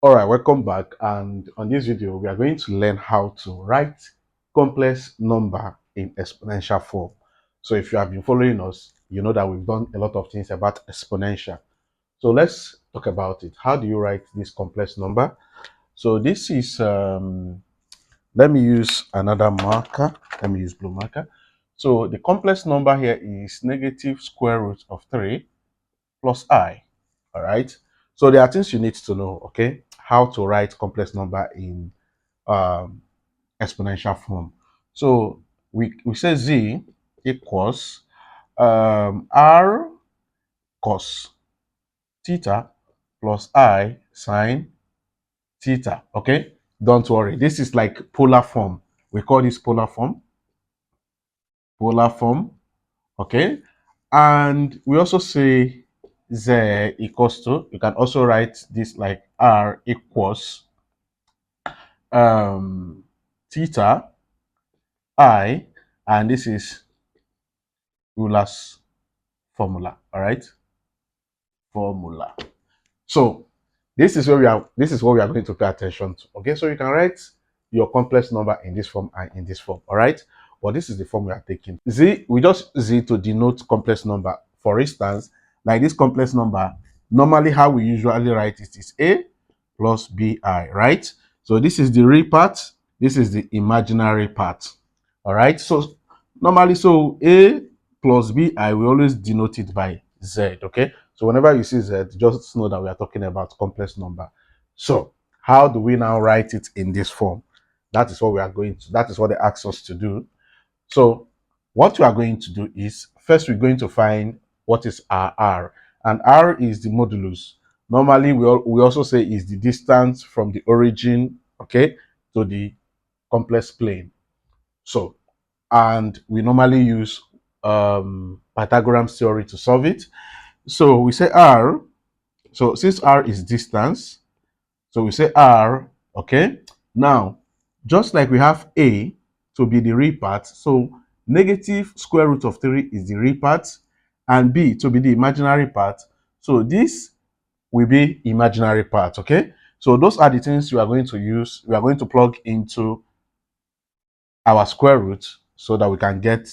All right, welcome back. And on this video, we are going to learn how to write complex number in exponential form. So if you have been following us, you know that we've done a lot of things about exponential. So let's talk about it. How do you write this complex number? So this is, let me use another marker. Let me use blue marker. So the complex number here is negative square root of 3 plus I. All right. So there are things you need to know, okay? How to write complex number in um, exponential form. So we say z equals r cos theta plus I sine theta. Okay, don't worry. This is like polar form. We call this polar form. Polar form. Okay, and we also say z equals to. You can also write this like r equals um, theta I, and this is Euler's formula. All right, formula. So this is what we are going to pay attention to. Okay, so you can write your complex number in this form and in this form. All right, but this is the form we are taking. Z, we just Z to denote complex number. For instance, like this complex number, normally how we usually write it is A plus BI, right? So this is the real part, this is the imaginary part. All right, so normally, so A plus BI, we always denote it by Z, okay? So whenever you see Z, just know that we are talking about complex number. So how do we now write it in this form? That is what we are going to, that is what they asked us to do. So what we are going to do is, first we're going to find what is our R. And R is the modulus. Normally, we also say is the distance from the origin, okay, to the complex plane. So, and we normally use Pythagorean theory to solve it. So we say R. So since R is distance, so we say R, okay? Now, just like we have A to be the real part, so negative square root of 3 is the real part, and B to be the imaginary part. So this will be imaginary part, okay? So those are the things we are going to use. We are going to plug into our square root so that we can get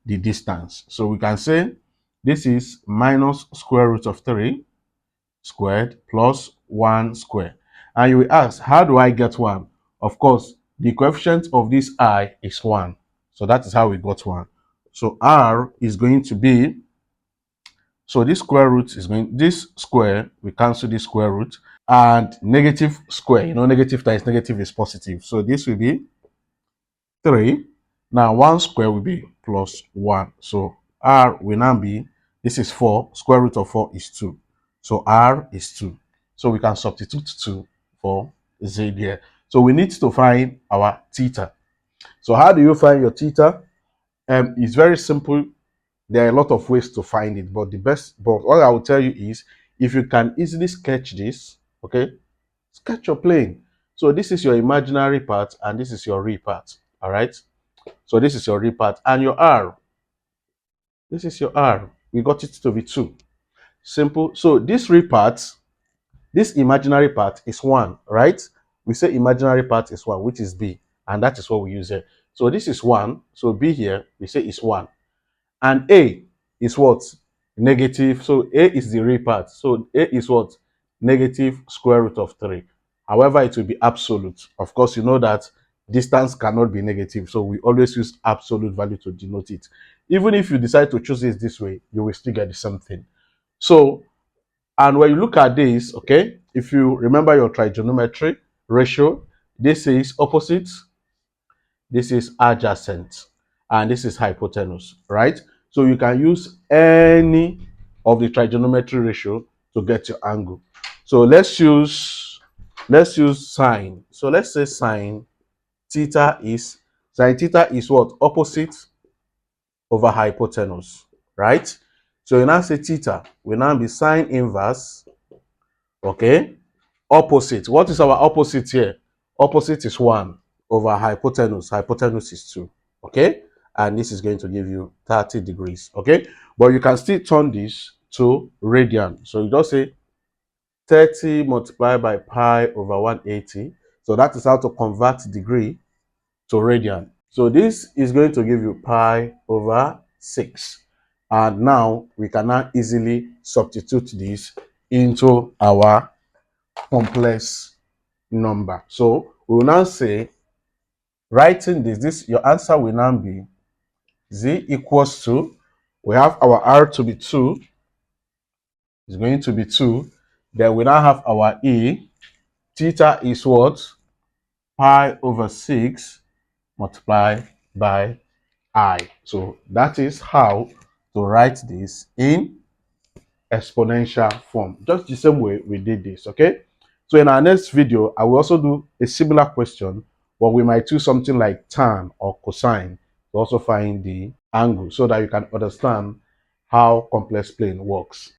the distance. So we can say this is minus square root of 3 squared plus 1 squared. And you will ask, how do I get 1? Of course, the coefficient of this I is 1. So that is how we got 1. So R is going to be, so this square root is going, this square, we cancel this square root, and negative square, negative times negative is positive. So this will be 3. Now 1 square will be plus 1. So R will now be, this is 4, square root of 4 is 2. So R is 2. So we can substitute 2 for Z here. So we need to find our theta. So how do you find your theta? It's very simple. There are a lot of ways to find it, but what I will tell you is, if you can easily sketch this, okay, sketch your plane. So this is your imaginary part and this is your real part. All right. So this is your real part, and your R. This is your R. We got it to be 2. Simple. So this real part, this imaginary part is 1, right? We say imaginary part is 1, which is B, and that is what we use here. So this is 1. So B here, we say is 1. And A is what? Negative. So A is the real part. So A is what? Negative square root of 3. However, it will be absolute. Of course, you know that distance cannot be negative. So we always use absolute value to denote it. Even if you decide to choose it this way, you will still get the same thing. So, and when you look at this, okay, if you remember your trigonometry ratio, this is opposite, this is adjacent, and this is hypotenuse, right? So you can use any of the trigonometry ratio to get your angle. So let's use sine. So let's say sine theta is what? Opposite over hypotenuse, right? So you now say theta will now be sine inverse, okay? Opposite. What is our opposite here? Opposite is 1 over hypotenuse. Hypotenuse is 2, okay? And this is going to give you 30 degrees, okay? But you can still turn this to radian. So you just say 30 multiplied by pi over 180. So that is how to convert degree to radian. So this is going to give you pi over 6. And now we can now easily substitute this into our complex number. So we will now say, writing this your answer will now be z equals to, we have our r to be 2, is going to be 2. Then we now have our e, theta is what? Pi over 6 multiplied by I. So that is how to write this in exponential form, just the same way we did this. Okay, so in our next video I will also do a similar question, but we might do something like tan or cosine to also find the angle, so that you can understand how complex plane works.